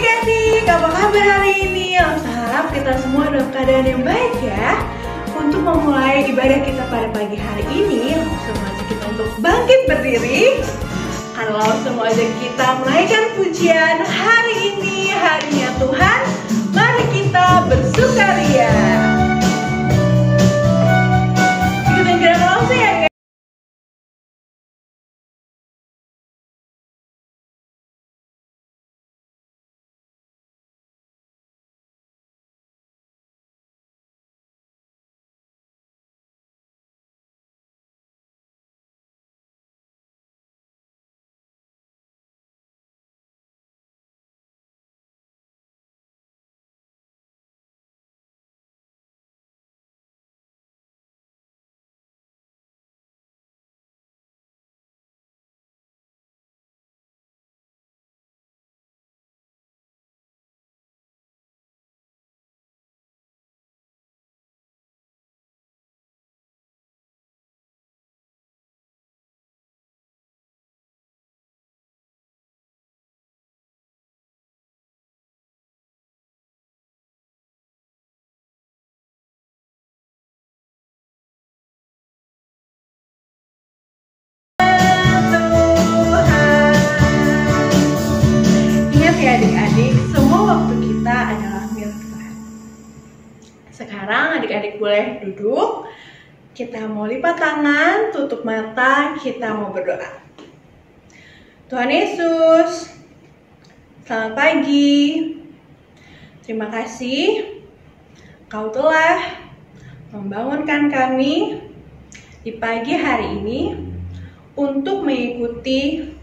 adik-adik, apa kabar hari ini? Saya harap kita semua dalam keadaan yang baik ya. Untuk memulai ibadah kita pada pagi hari ini, langsung aja kita untuk bangkit berdiri. Langsung aja kita menaikkan pujian hari ini, harinya Tuhan. Mari kita bersukaria. Ikutin gerakan langsung ya guys. Adik-adik, semua waktu kita adalah milik Tuhan. Sekarang adik-adik boleh duduk. Kita mau lipat tangan, tutup mata, kita mau berdoa. Tuhan Yesus, selamat pagi. Terima kasih Kau telah membangunkan kami di pagi hari ini untuk mengikuti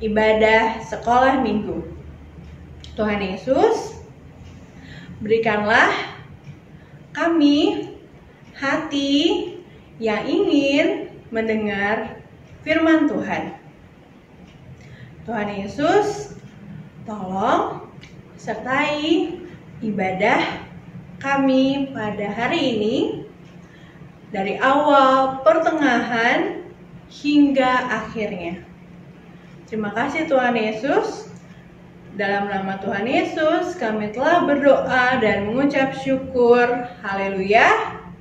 ibadah sekolah minggu. Tuhan Yesus, berikanlah kami hati yang ingin mendengar firman Tuhan. Tuhan Yesus, tolong sertai ibadah kami pada hari ini dari awal, pertengahan, hingga akhirnya. Terima kasih Tuhan Yesus. Dalam nama Tuhan Yesus, kami telah berdoa dan mengucap syukur. Haleluya.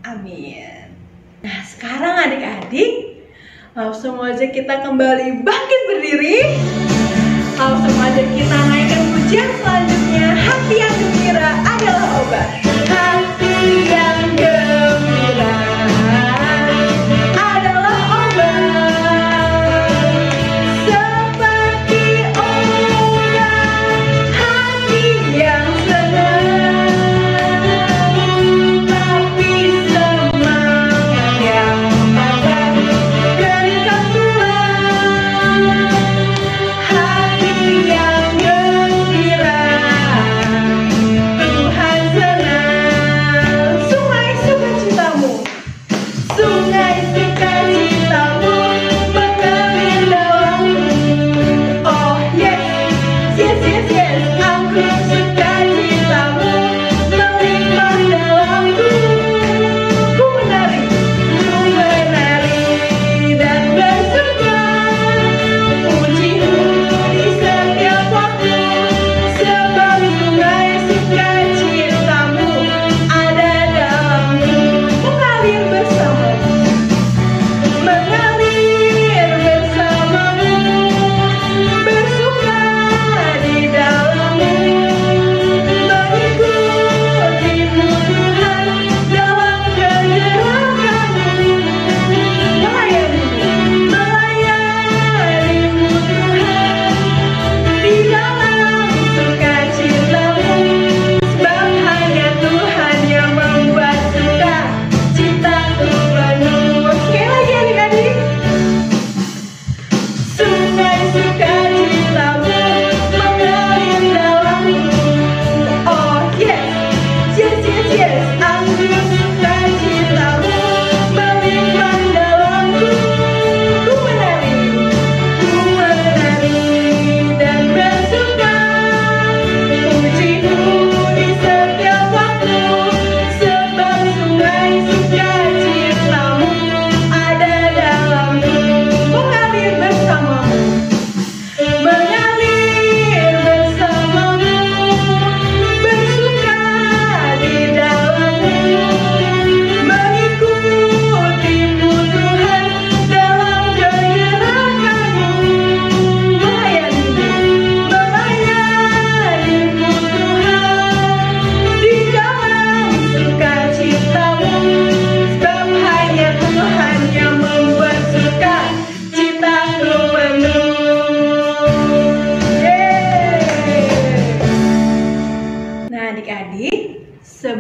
Amin. Nah, sekarang adik-adik, langsung aja kita kembali bangkit berdiri. Langsung aja kita naikkan pujian selanjutnya. Hati yang gembira adalah obat. Hati yang gembira adalah obat. Senang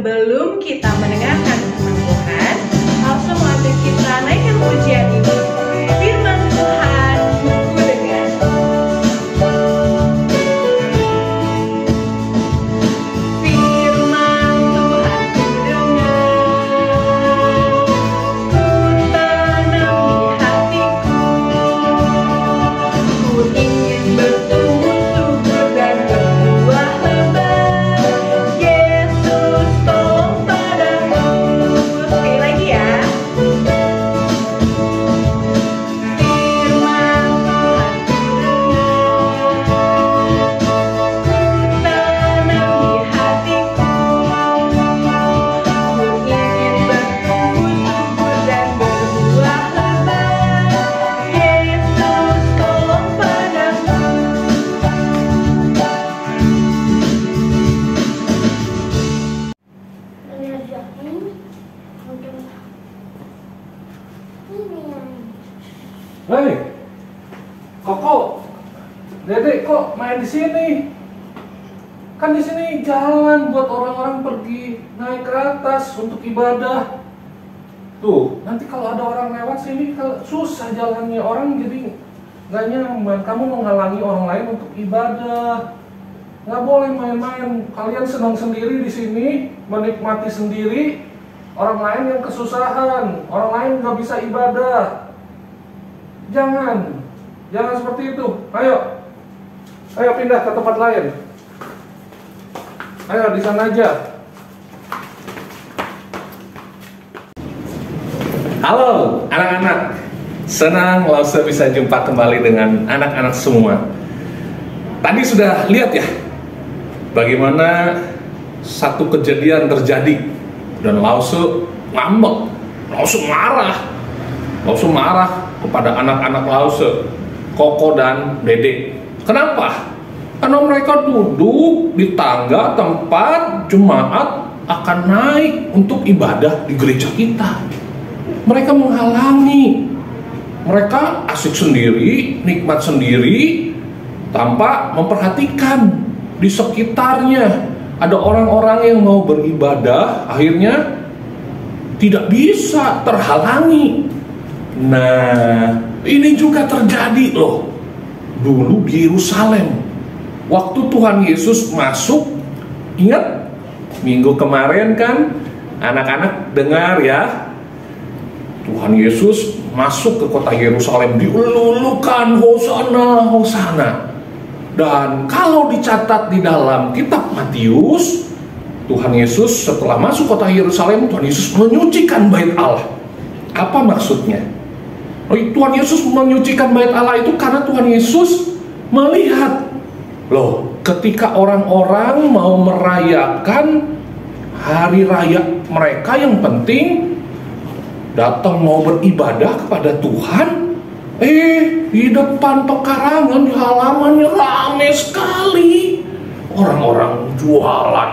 sebelum kita mendengarkan firman Tuhan, langsung mengajak kita naikkan pujian ini. Firman Tuhan ku dengar. Firman Tuhan ku dengar, ku tanam di hatiku, ku ingin bertumbuh subur dan berbuah lebat. Yesus tolong padaku. Sekali lagi ya. Firman Tuhan ku dengar, ku tanam di hatiku, ku ingin bertumbuh subur dan berbuah lebat. Yesus tolong padaku. Mengerjakan untuk ini yang Hei, Koko, Dedek kok main di sini? Kan di sini jalan buat orang-orang pergi naik ke atas untuk ibadah. Tuh, nanti kalau ada orang lewat sini susah jalannya, orang jadi nggak nyaman. Kamu menghalangi orang lain untuk ibadah. Nggak boleh main-main. Kalian senang sendiri di sini, menikmati sendiri. Orang lain yang kesusahan, orang lain nggak bisa ibadah. Jangan seperti itu. Ayo pindah ke tempat lain. Ayo di sana aja. Halo anak-anak, senang Lause bisa jumpa kembali dengan anak-anak semua. Tadi sudah lihat ya, bagaimana satu kejadian terjadi dan Lause ngambek, Lause marah kepada anak-anak Lause, Koko dan Dede. Kenapa? Karena mereka duduk di tangga tempat jemaat akan naik untuk ibadah di gereja kita. Mereka menghalangi. Mereka asik sendiri, nikmat sendiri, tanpa memperhatikan di sekitarnya ada orang-orang yang mau beribadah, akhirnya tidak bisa, terhalangi. Nah, ini juga terjadi loh dulu di Yerusalem. Waktu Tuhan Yesus masuk, ingat minggu kemarin kan anak-anak dengar ya, Tuhan Yesus masuk ke kota Yerusalem, dielulukan Hosana, Hosana. Dan kalau dicatat di dalam kitab Matius, Tuhan Yesus setelah masuk kota Yerusalem, Tuhan Yesus menyucikan bait Allah. Apa maksudnya? Tuhan Yesus menyucikan bait Allah itu karena Tuhan Yesus melihat, loh, ketika orang-orang mau merayakan hari raya mereka yang penting, datang mau beribadah kepada Tuhan, di depan pekarangan, di halamannya ramai sekali. Orang-orang jualan,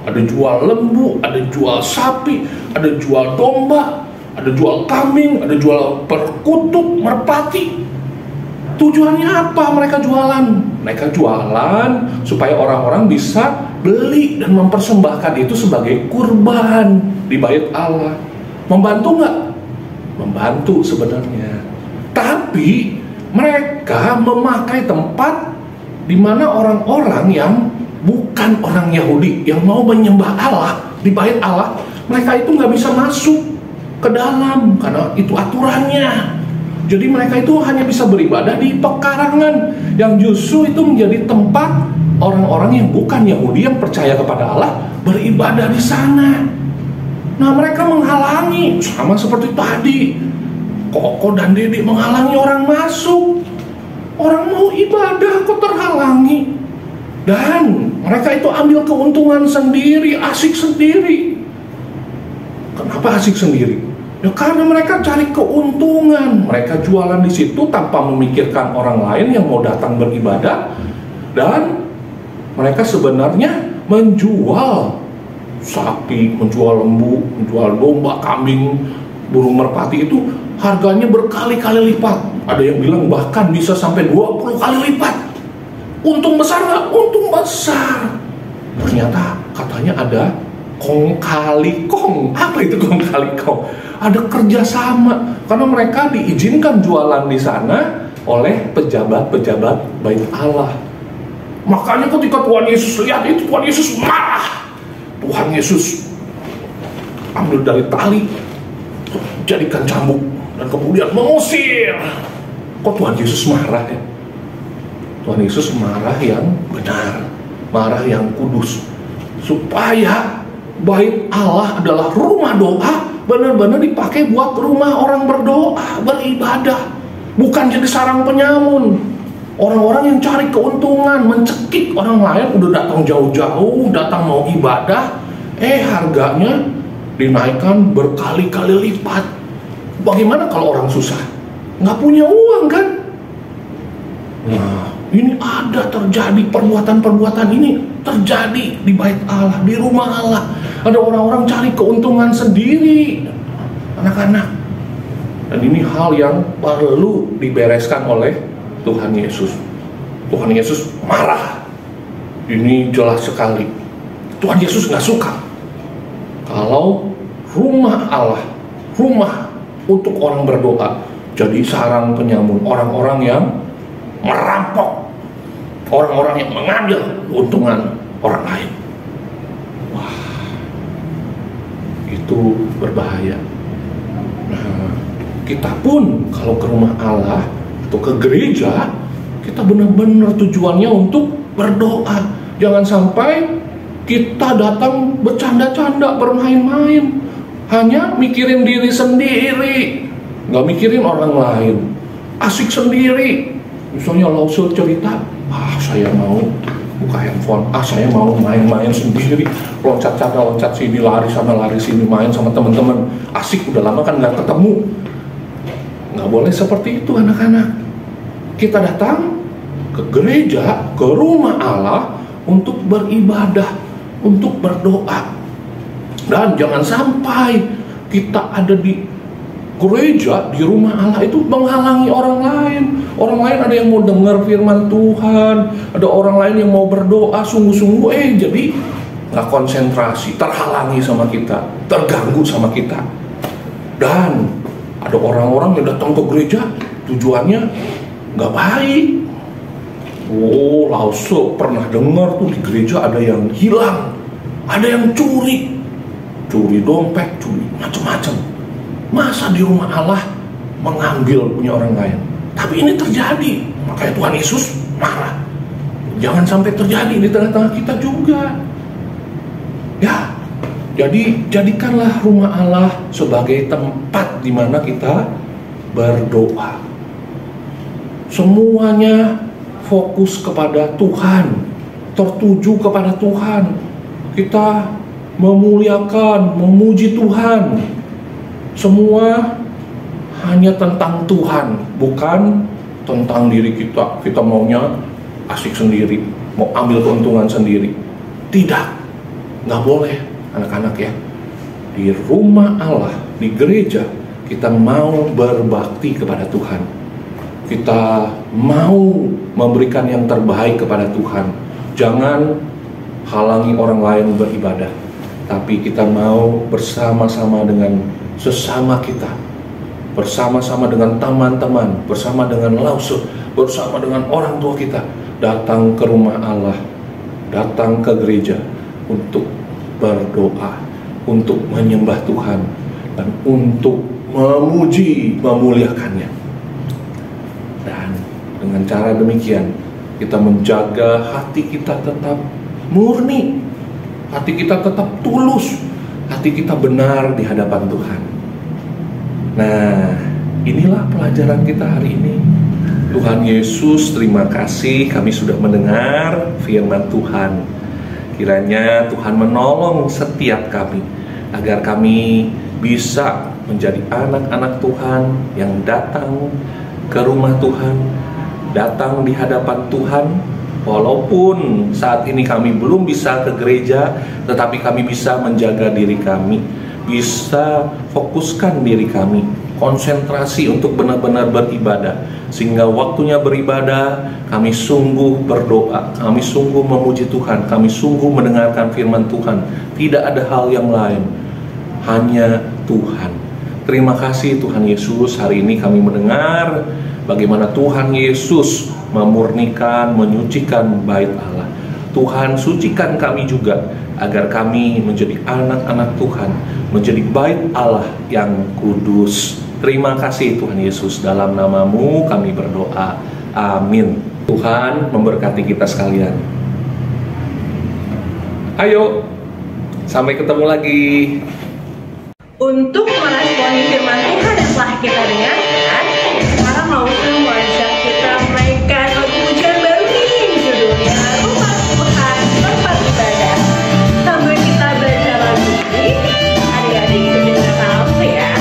ada jual lembu, ada jual sapi, ada jual domba, ada jual kambing, ada jual perkutut, merpati. Tujuannya apa mereka jualan? Mereka jualan supaya orang-orang bisa beli dan mempersembahkan itu sebagai kurban di bait Allah. Membantu nggak? Membantu sebenarnya. Tapi mereka memakai tempat di mana orang-orang yang bukan orang Yahudi yang mau menyembah Allah di bait Allah, mereka itu nggak bisa masuk ke dalam karena itu aturannya. Jadi mereka itu hanya bisa beribadah di pekarangan yang justru itu menjadi tempat orang-orang yang bukan Yahudi yang percaya kepada Allah beribadah di sana. Nah, mereka menghalangi, sama seperti tadi Koko dan Dede menghalangi orang masuk. Orang mau ibadah kok terhalangi. Dan mereka itu ambil keuntungan sendiri, asik sendiri. Kenapa asik sendiri? Ya karena mereka cari keuntungan. Mereka jualan di situ tanpa memikirkan orang lain yang mau datang beribadah. Dan mereka sebenarnya menjual sapi, menjual lembu, menjual domba, kambing, burung merpati itu harganya berkali-kali lipat. Ada yang bilang bahkan bisa sampai 20 kali lipat. Untung besar nggak? Untung besar. Ternyata katanya ada kong kali kong. Apa itu kong kali kong? Ada kerjasama karena mereka diizinkan jualan di sana oleh pejabat-pejabat Bait Allah. Makanya ketika Tuhan Yesus lihat itu, Tuhan Yesus marah. Tuhan Yesus ambil dari tali, jadikan cambuk, dan kemudian mengusir. Kok Tuhan Yesus marah ya? Tuhan Yesus marah yang benar, marah yang kudus, supaya Bait Allah adalah rumah doa, benar-benar dipakai buat rumah orang berdoa, beribadah, bukan jadi sarang penyamun. Orang-orang yang cari keuntungan, mencekik orang lain, udah datang jauh-jauh, datang mau ibadah, harganya dinaikkan berkali-kali lipat. Bagaimana kalau orang susah? Nggak punya uang kan? Nah, ini ada terjadi perbuatan-perbuatan ini terjadi di Bait Allah, di rumah Allah. Ada orang-orang cari keuntungan sendiri, anak-anak. Dan ini hal yang perlu dibereskan oleh Tuhan Yesus. Tuhan Yesus marah. Ini jelas sekali. Tuhan Yesus nggak suka kalau rumah Allah, rumah untuk orang berdoa, jadi sarang penyamun, orang-orang yang merampok, orang-orang yang mengambil keuntungan orang lain. Wah, itu berbahaya. Nah, kita pun kalau ke rumah Allah atau ke gereja, kita benar-benar tujuannya untuk berdoa. Jangan sampai kita datang bercanda-canda, bermain-main, hanya mikirin diri sendiri, nggak mikirin orang lain, asik sendiri. Misalnya Lause cerita, saya mau buka handphone, saya mau main-main sendiri, loncat sana loncat sini, lari sana lari sini, main sama teman-teman, asik, udah lama kan nggak ketemu. Nggak boleh seperti itu anak-anak. Kita datang ke gereja, ke rumah Allah untuk beribadah, untuk berdoa. Dan jangan sampai kita ada di gereja, di rumah Allah itu menghalangi orang lain. Orang lain ada yang mau dengar firman Tuhan, ada orang lain yang mau berdoa sungguh-sungguh, jadi nggak konsentrasi, terhalangi sama kita, terganggu sama kita. Dan ada orang-orang yang datang ke gereja tujuannya nggak baik. Lause pernah dengar tuh di gereja ada yang hilang, ada yang curi dompet, curi macam-macam. Masa di rumah Allah mengambil punya orang lain? Tapi ini terjadi, makanya Tuhan Yesus marah. Jangan sampai terjadi di tengah-tengah kita juga. Ya, jadi jadikanlah rumah Allah sebagai tempat di mana kita berdoa. Semuanya fokus kepada Tuhan, tertuju kepada Tuhan. Kita memuliakan, memuji Tuhan. Semua hanya tentang Tuhan, bukan tentang diri kita. Kita maunya asik sendiri, mau ambil keuntungan sendiri. Tidak, nggak boleh anak-anak ya. Di rumah Allah, di gereja, kita mau berbakti kepada Tuhan. Kita mau memberikan yang terbaik kepada Tuhan. Jangan halangi orang lain beribadah, tapi kita mau bersama-sama dengan sesama kita, bersama-sama dengan teman-teman, bersama dengan Lause, bersama dengan orang tua kita, datang ke rumah Allah, datang ke gereja untuk berdoa, untuk menyembah Tuhan, dan untuk memuji, memuliakannya. Dan dengan cara demikian, kita menjaga hati kita tetap murni, hati kita tetap tulus, hati kita benar di hadapan Tuhan. Nah, inilah pelajaran kita hari ini. Tuhan Yesus, terima kasih kami sudah mendengar firman Tuhan. Kiranya Tuhan menolong setiap kami, agar kami bisa menjadi anak-anak Tuhan yang datang ke rumah Tuhan, datang di hadapan Tuhan. Walaupun saat ini kami belum bisa ke gereja, tetapi kami bisa menjaga diri kami, bisa fokuskan diri kami, konsentrasi untuk benar-benar beribadah, sehingga waktunya beribadah kami sungguh berdoa, kami sungguh memuji Tuhan, kami sungguh mendengarkan firman Tuhan. Tidak ada hal yang lain, hanya Tuhan. Terima kasih Tuhan Yesus, hari ini kami mendengar bagaimana Tuhan Yesus memurnikan, menyucikan bait Allah. Tuhan, sucikan kami juga agar kami menjadi anak-anak Tuhan, menjadi bait Allah yang kudus. Terima kasih Tuhan Yesus, dalam nama-Mu kami berdoa. Amin. Tuhan memberkati kita sekalian. Ayo, sampai ketemu lagi. Untuk meresponi firman Tuhan yang telah kita dengarkan, sekarang Lause mau ajak kita menaikkan lagu pujian baru nih, judulnya Rumah Tuhan Tempat Ibadah. Sambil kita baca lagu ini, adik-adik ikutin kata Lause ya.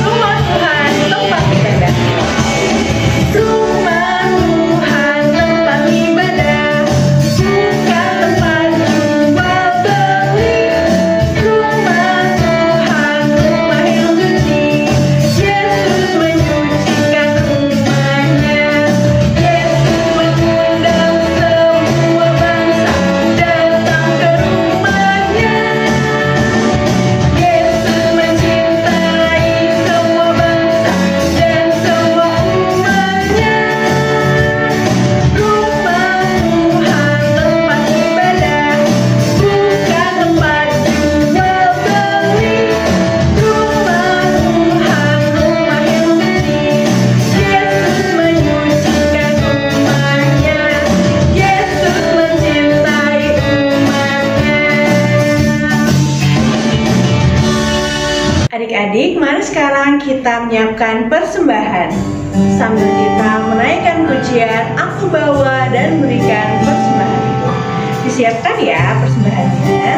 Rumah Tuhan Tempat Ibadah. Rumah Tuhan tempat ibadah, bukan tempat jual beli. Rumah Tuhan, rumah yang suci. Yesus menyucikan rumahnya. Yesus mengundang semua bangsa datang ke rumahnya. Yesus mencintai semua bangsa dan semua umatnya. Rumah Tuhan tempat ibadah, bukan tempat jual beli. Rumah Tuhan, rumah yang suci. Yesus menyucikan rumahnya. Yesus mencintai umatnya. Adik-adik, mari sekarang kita menyiapkan persembahan. Sambil kita menaikkan pujian, aku bawa dan berikan persembahan. Disiapkan ya persembahannya.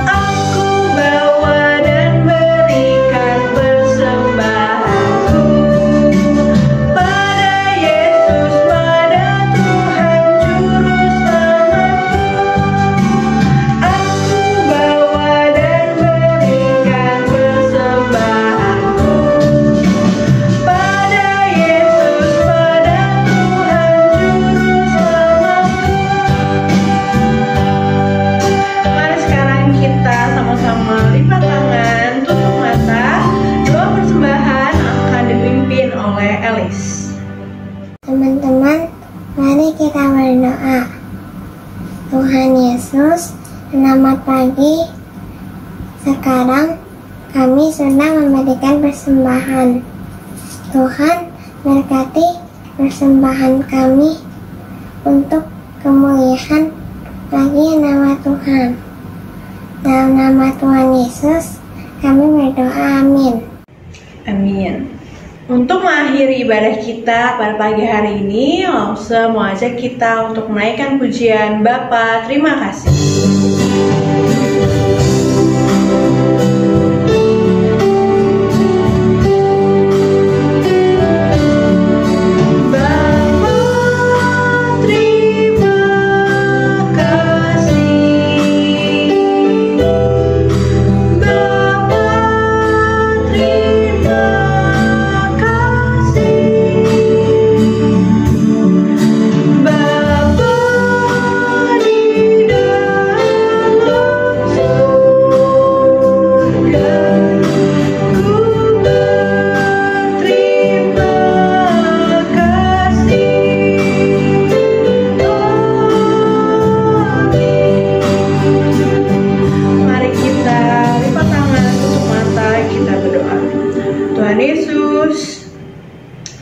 Aku bawa dan berikan persembahanku pada Yesus, pada Tuhan Juru Selamatku. Aku bawa dan berikan persembahanku pada Yesus, pada Tuhan Juru Selamatku. Mari sekarang kita sama-sama lipat tangan, tutup mata. Doa persembahan akan dipimpin oleh Elis. Teman-teman, mari kita berdoa. Tuhan Yesus, selamat pagi. Sekarang kami sudah memberikan persembahan. Tuhan, berkati persembahan kami untuk kemuliaan bagi nama Tuhan. Dalam nama Tuhan Yesus, kami berdoa. Amin. Amin. Untuk mengakhiri ibadah kita pada pagi hari ini, Lause mau ajak kita untuk menaikkan pujian Bapa, terima kasih.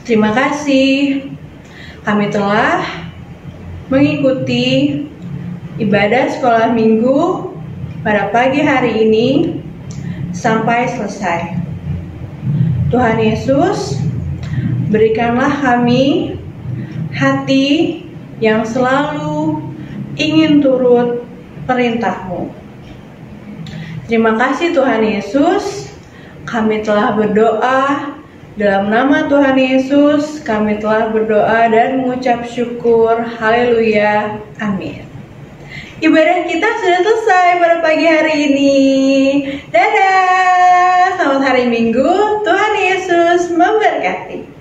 Terima kasih, kami telah mengikuti ibadah sekolah minggu pada pagi hari ini sampai selesai. Tuhan Yesus, berikanlah kami hati yang selalu ingin turut perintah-Mu. Terima kasih Tuhan Yesus, Kami telah berdoa dalam nama Tuhan Yesus. Kami telah berdoa dan mengucap syukur. Haleluya. Amin. Ibadah kita sudah selesai pada pagi hari ini. Dadah. Selamat hari Minggu. Tuhan Yesus memberkati.